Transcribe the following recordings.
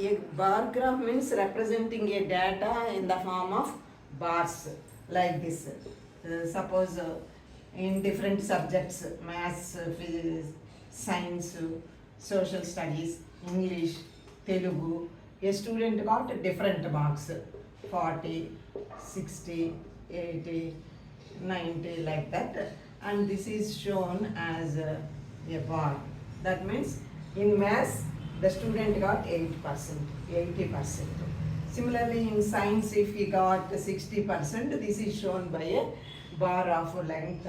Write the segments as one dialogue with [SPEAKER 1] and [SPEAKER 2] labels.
[SPEAKER 1] A bar graph means representing a data in the form of bars like this. Suppose in different subjects, maths, physics, science, social studies, English, Telugu, a student got different marks, 40, 60, 80, 90 like that, and this is shown as a bar. That means in maths the student got 8%, 80%. Similarly in science, if he got 60%, this is shown by a bar of length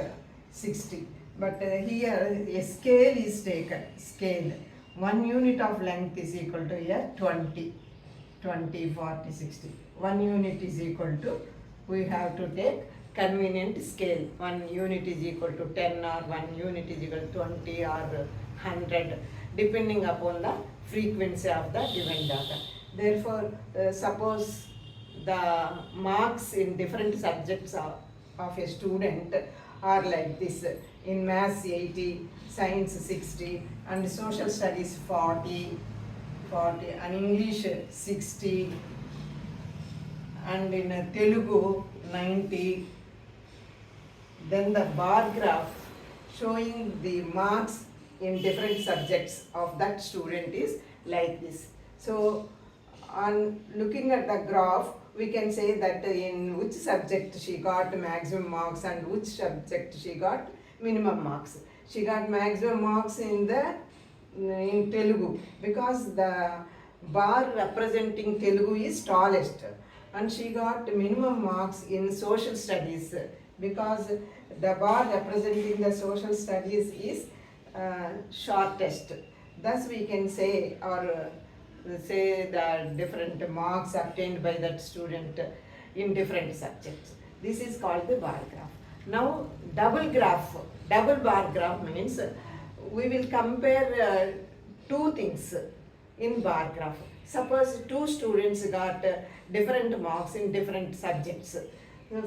[SPEAKER 1] 60. But here a scale is taken, scale. 1 unit of length is equal to here 20, 20, 40, 60. 1 unit is equal to, we have to take convenient scale. 1 unit is equal to 10 or 1 unit is equal to 20 or 100, depending upon the frequency of the given data. Therefore, suppose the marks in different subjects of a student are like this. In maths 80, science 60, and social studies 40, and English 60, and in Telugu 90. Then the bar graph showing the marks in different subjects of that student is like this. So on looking at the graph, we can say that in which subject she got maximum marks and which subject she got minimum marks. She got maximum marks in Telugu because the bar representing Telugu is tallest, and she got minimum marks in social studies because the bar representing the social studies is shortest. Thus we can say, or say the different marks obtained by that student in different subjects. This is called the bar graph. Now double bar graph means we will compare two things in bar graph. Suppose two students got different marks in different subjects.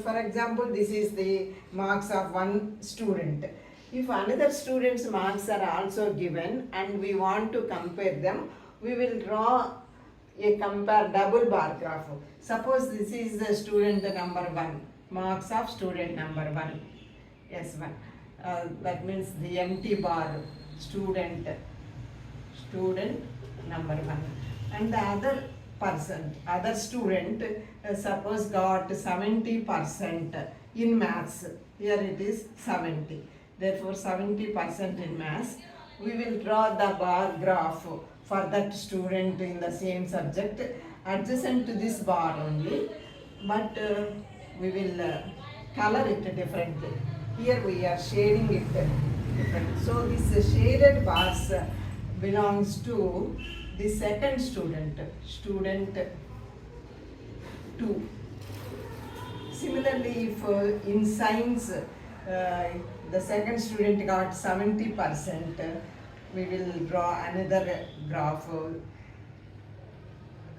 [SPEAKER 1] For example, this is the marks of one student. If another student's marks are also given and we want to compare them, we will draw a double bar graph. Suppose this is the student number 1, marks of student number 1, S1. That means the empty bar, student number 1. And the other student suppose got 70% in maths. Here it is 70. Therefore 70% in maths. We will draw the bar graph for that student in the same subject adjacent to this bar only, but we will color it differently. Here we are shading it different. So this shaded bars belongs to the second student 2. Similarly, if in science the second student got 70%, we will draw another graph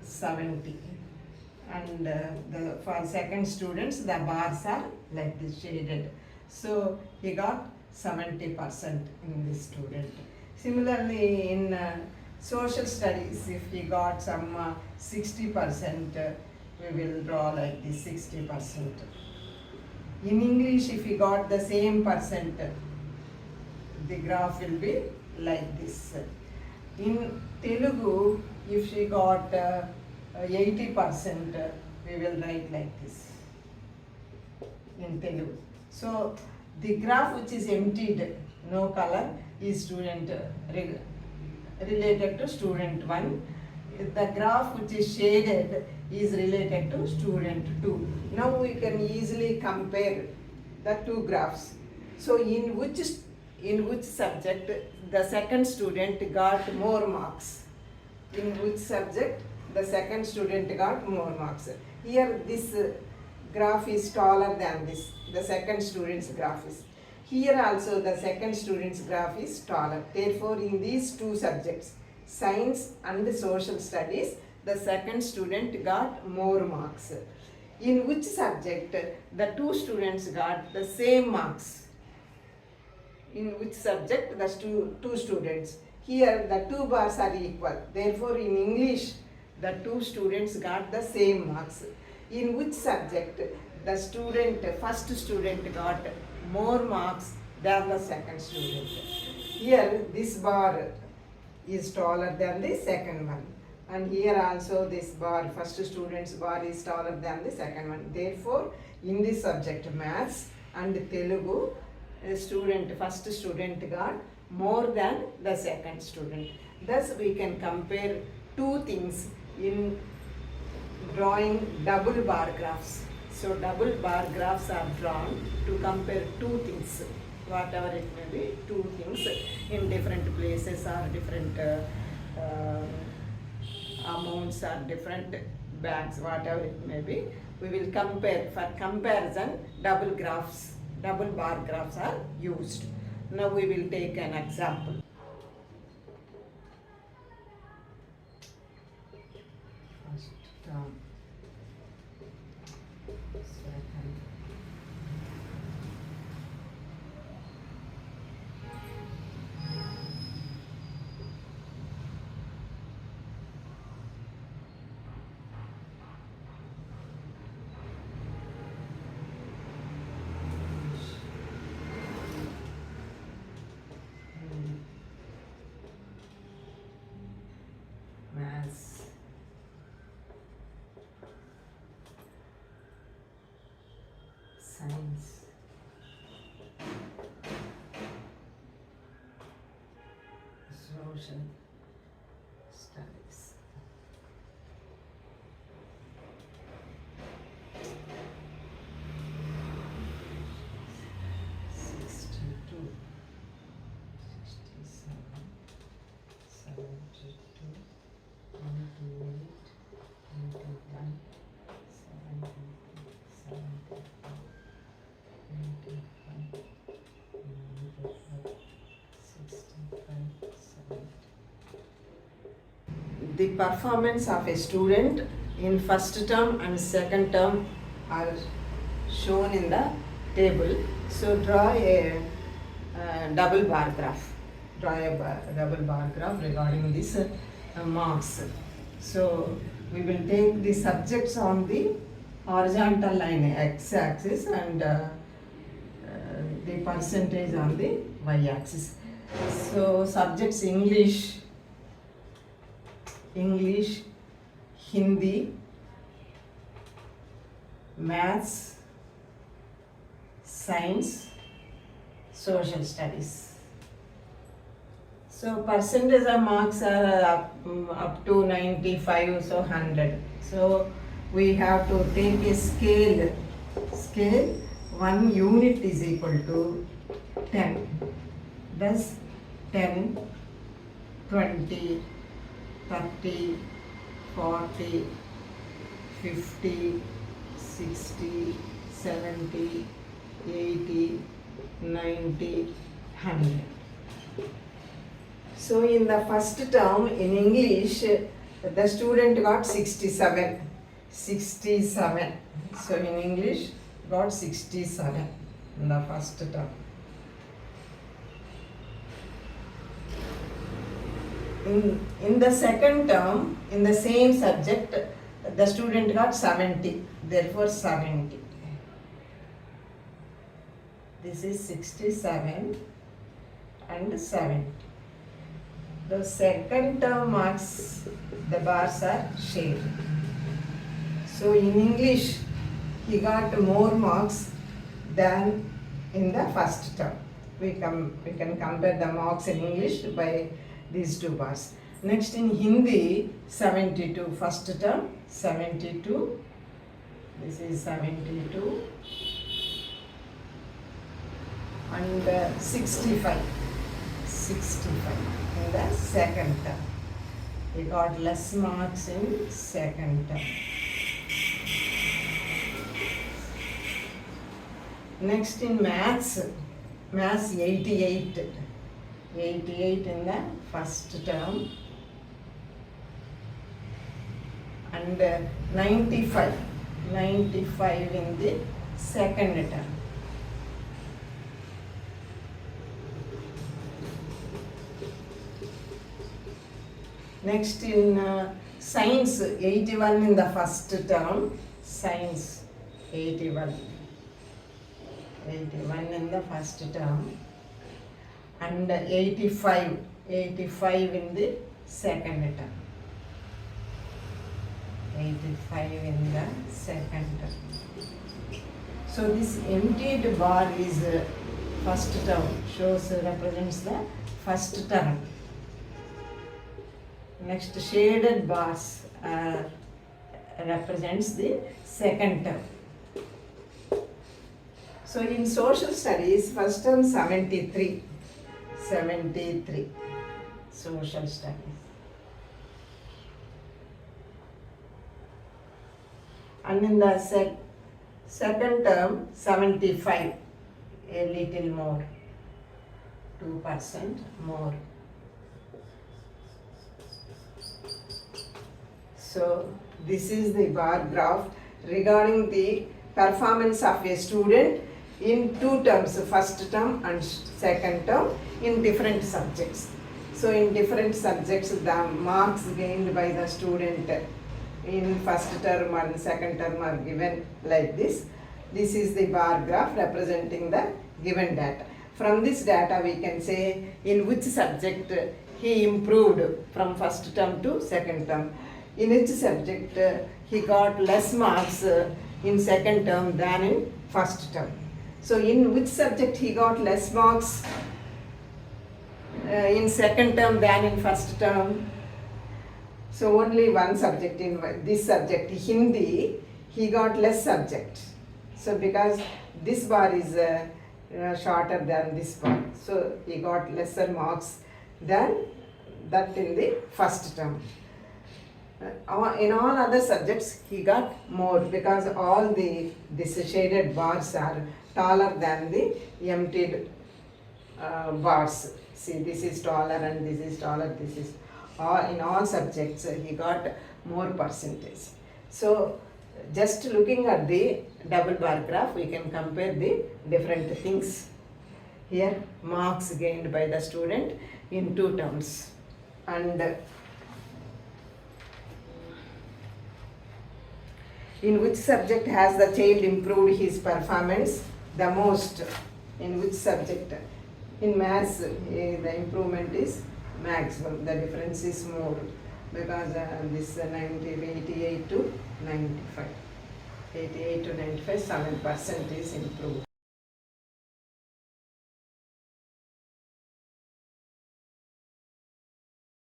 [SPEAKER 1] 70, and for second students the bars are like this shaded. So he got 70% in this student. Similarly in social studies, if he got some 60%, we will draw like this 60%. In English, if he got the same percent, the graph will be like this. In Telugu, if she got 80%, we will write like this in Telugu. So the graph which is emptied, no color, is student related to student 1. The graph which is shaded is related to student 2. Now we can easily compare the two graphs. So in which subject the second student got more marks? In which subject the second student got more marks? Here this graph is taller than this. The second student's graph is. Here also the second student's graph is taller. Therefore in these two subjects, science and social studies, the second student got more marks. In which subject the two students got the same marks? In which subject the two students? Here the two bars are equal. Therefore in English The two students got the same marks. In which subject the first student got more marks than the second student? Here this bar is taller than the second one, and here also this bar, first student's bar, is taller than the second one. Therefore, in this subject maths and Telugu, first student got more than the second student. Thus we can compare two things in drawing double bar graphs. So double bar graphs are drawn to compare two things, whatever it may be, two things in different places or different amounts or different bags, whatever it may be. We will compare. For comparison, double bar graphs are used. Now we will take an example. First term, second, maths, science, social studies. Sixty-two, 67, 72, 98, 99, 70, 75, 85, 95, 65, 70. The performance of a student in first term and second term are shown in the table. So draw a double bar graph. Draw a double bar graph regarding this marks. So we will take the subjects on the horizontal line x-axis and the percentage on the y-axis. So subjects English, Hindi, maths, science, social studies. So percentage of marks are up to 95, so 100. So we have to take a scale. 1 unit is equal to 10. Thus 10, 20, 30, 40, 50, 60, 70, 80, 90, 100. So in the first term in English, the student got 67. So in English, got 67 in the first term. In the second term, in the same subject, the student got 70. Therefore 70. This is 67 and 70. The second term marks, the bars are shaded. So in English, he got more marks than in the first term. We can compare the marks in English by these two bars. Next in Hindi, 72, first term, 72. This is 72. And 65 in the second term. He got less marks in second term. Next in maths 88 in the first term, and 95 in the second term. Next in Science 81 in the first term, science 81 in the first term, and 85 in the second term. 85 in the second term. So this emptied bar is first term, represents the first term. Next, shaded bars represents the second term. So in social studies, first term 73, social studies. And in the second term 75, a little more, 2% more. So this is the bar graph regarding the performance of a student in two terms, first term and second term, in different subjects. So in different subjects, the marks gained by the student in first term and second term are given like this. This is the bar graph representing the given data. From this data we can say in which subject he improved from first term to second term. In which subject he got less marks in second term than in first term. So in which subject he got less marks in second term than in first term? So only one subject, in this subject, Hindi, he got less subject. So because this bar is shorter than this bar, so he got lesser marks than that in the first term. In all other subjects he got more, because all these shaded bars are taller than the emptied bars. See, this is taller and this is taller, this is in all subjects he got more percentage. So just looking at the double bar graph, we can compare the different things. Here marks gained by the student in two terms, and in which subject has the child improved his performance the most? In which subject? In maths, the improvement is maximum, the difference is more, because this 88 to 95, 7% is improved.